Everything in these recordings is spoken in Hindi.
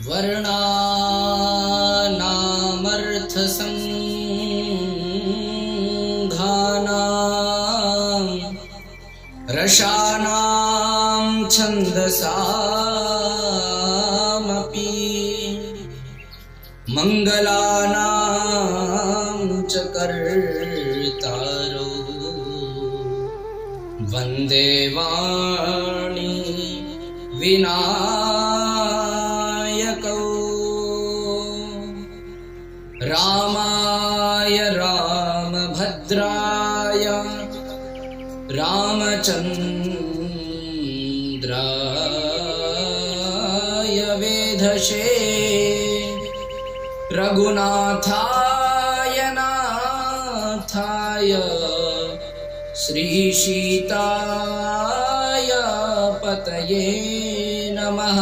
वर्णानामर्थसंधानां रसानां छन्दसामपि मंगलानां च कर्तारो वन्दे वाणी विनायकौ रामाय रामभद्राय रामचन्द्राय वेधसे रघुनाथाय नाथाय श्रीसीताय पतये नमः।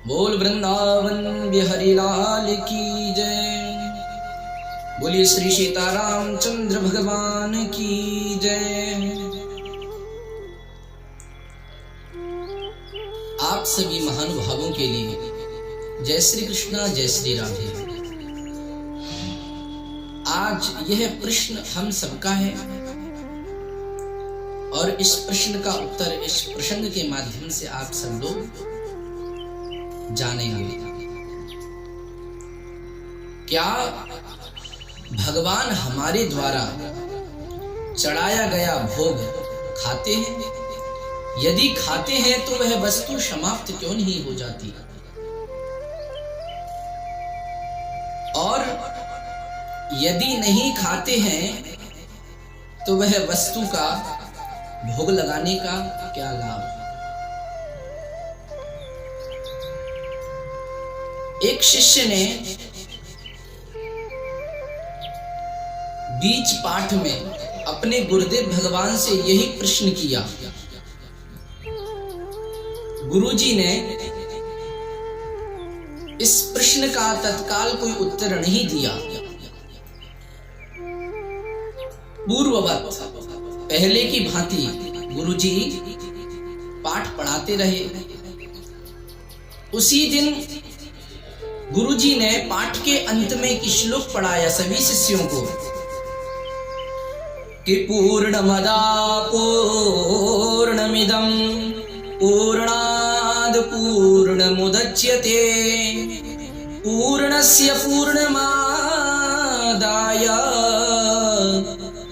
बोल वृंदावन बिहारी लाल की जय। बोलिए श्री सीतारामचंद्र भगवान की जय। आप सभी महानुभावों के लिए जय श्री कृष्णा जय श्री राधे। आज यह प्रश्न हम सबका है और इस प्रश्न का उत्तर इस प्रसंग के माध्यम से आप सब लोग जानेंगे। क्या भगवान हमारे द्वारा चढ़ाया गया भोग खाते हैं? यदि खाते हैं तो वह वस्तु समाप्त क्यों नहीं हो जाती? और यदि नहीं खाते हैं तो वह वस्तु का भोग लगाने का क्या लाभ? एक शिष्य ने बीच पाठ में अपने गुरुदेव भगवान से यही प्रश्न किया। गुरुजी ने इस प्रश्न का तत्काल कोई उत्तर नहीं दिया। पूर्ववत पहले की भांति गुरुजी पाठ पढ़ाते रहे। उसी दिन गुरुजी ने पाठ के अंत में एक श्लोक पढ़ाया सभी शिष्यों को कि पूर्णमदा पूर्णमिदं पूर्णाद् पूर्णमुदच्यते पूर्णस्य पूर्णमादाय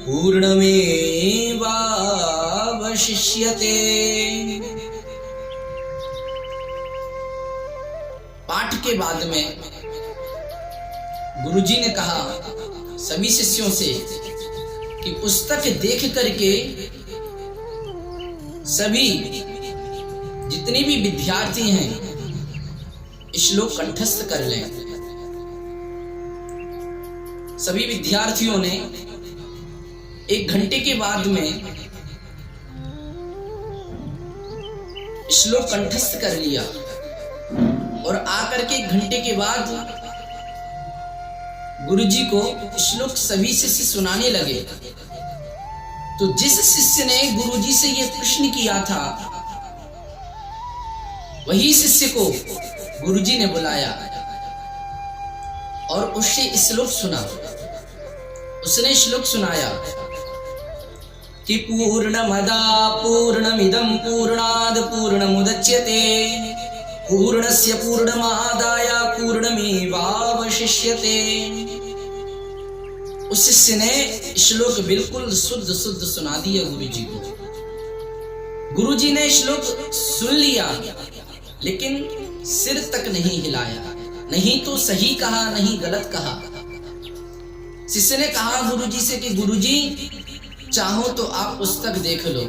पूर्णमेवावशिष्यते। पाठ के बाद में गुरुजी ने कहा सभी शिष्यों से कि पुस्तक देख करके सभी जितने भी विद्यार्थी हैं श्लोक कंठस्थ कर लें। सभी विद्यार्थियों ने 1 घंटे के बाद में श्लोक कंठस्थ कर लिया और आकर के 1 घंटे के बाद गुरुजी को श्लोक सभी शिष्य सुनाने लगे। तो जिस शिष्य ने गुरुजी से यह प्रश्न किया था वही शिष्य को गुरुजी ने बुलाया और उससे श्लोक सुना। उसने श्लोक सुनाया कि पूर्णमदा पूर्णमिदं पूर्णाद् पूर्णमुदच्यते पूर्णस्य पूर्णमादाय पूर्णमेवावशिष्यते। उस शिष्य ने श्लोक बिल्कुल शुद्ध सुना दिया गुरुजी को। गुरुजी ने श्लोक सुन लिया लेकिन सिर तक नहीं हिलाया, नहीं तो सही कहा नहीं गलत कहा। शिष्य ने कहा गुरुजी से कि गुरुजी चाहो तो आप पुस्तक देख लो,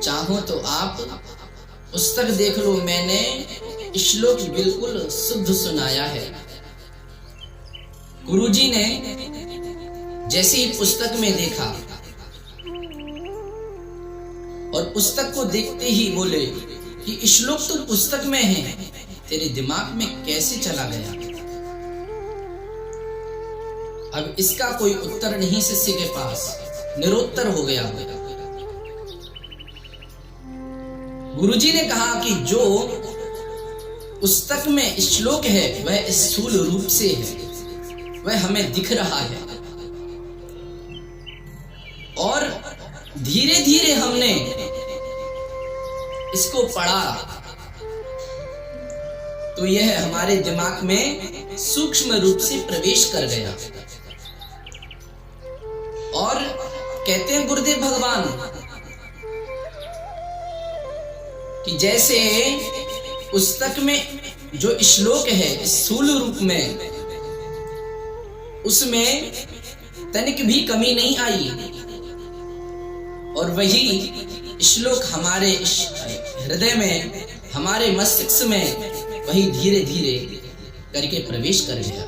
चाहो तो आप पुस्तक देख लो, मैंने श्लोक बिल्कुल शुद्ध सुनाया है। गुरुजी ने जैसे ही पुस्तक में देखा और पुस्तक को देखते ही बोले कि श्लोक तो पुस्तक में है, तेरे दिमाग में कैसे चला गया? अब इसका कोई उत्तर नहीं शिष्य के पास, निरुत्तर हो गया। गुरुजी ने कहा कि जो पुस्तक में श्लोक है वह स्थूल रूप से है, वह हमें दिख रहा है, और धीरे धीरे हमने इसको पढ़ा तो यह हमारे दिमाग में सूक्ष्म रूप से प्रवेश कर गया। और कहते हैं गुरुदेव भगवान कि जैसे पुस्तक में जो श्लोक है स्थूल रूप में, उसमें तनिक भी कमी नहीं आई, और वही श्लोक हमारे हृदय में, हमारे मस्तिष्क में वही धीरे धीरे करके प्रवेश कर गया।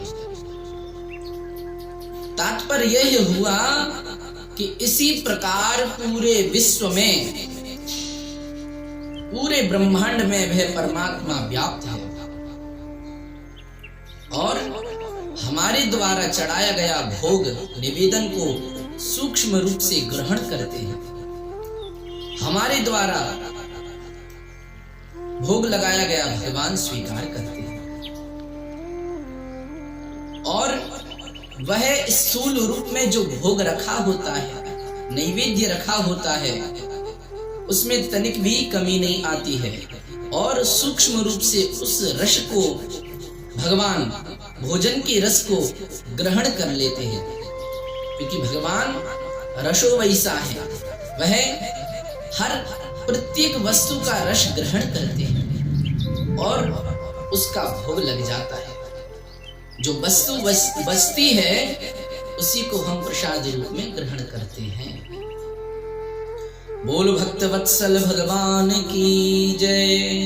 तात्पर्य यह हुआ कि इसी प्रकार पूरे विश्व में, पूरे ब्रह्मांड में वह परमात्मा व्याप्त है, और हमारे द्वारा चढ़ाया गया भोग निवेदन को सूक्ष्म रूप से ग्रहण करते हैं। हमारे द्वारा भोग लगाया गया भगवान स्वीकार करते हैं, और वह स्थूल रूप में जो भोग रखा होता है, नैवेद्य रखा होता है, उसमें तनिक भी कमी नहीं आती है, और सूक्ष्म रूप से उस रस को, भगवान भोजन के रस को ग्रहण कर लेते हैं, क्योंकि भगवान रसो वैसा है, वह हर प्रत्येक वस्तु का रस ग्रहण करते हैं और उसका भोग लग जाता है। जो वस्तु बचती है उसी को हम प्रसाद रूप में ग्रहण करते हैं। बोल भक्त वत्सल भगवान की जय।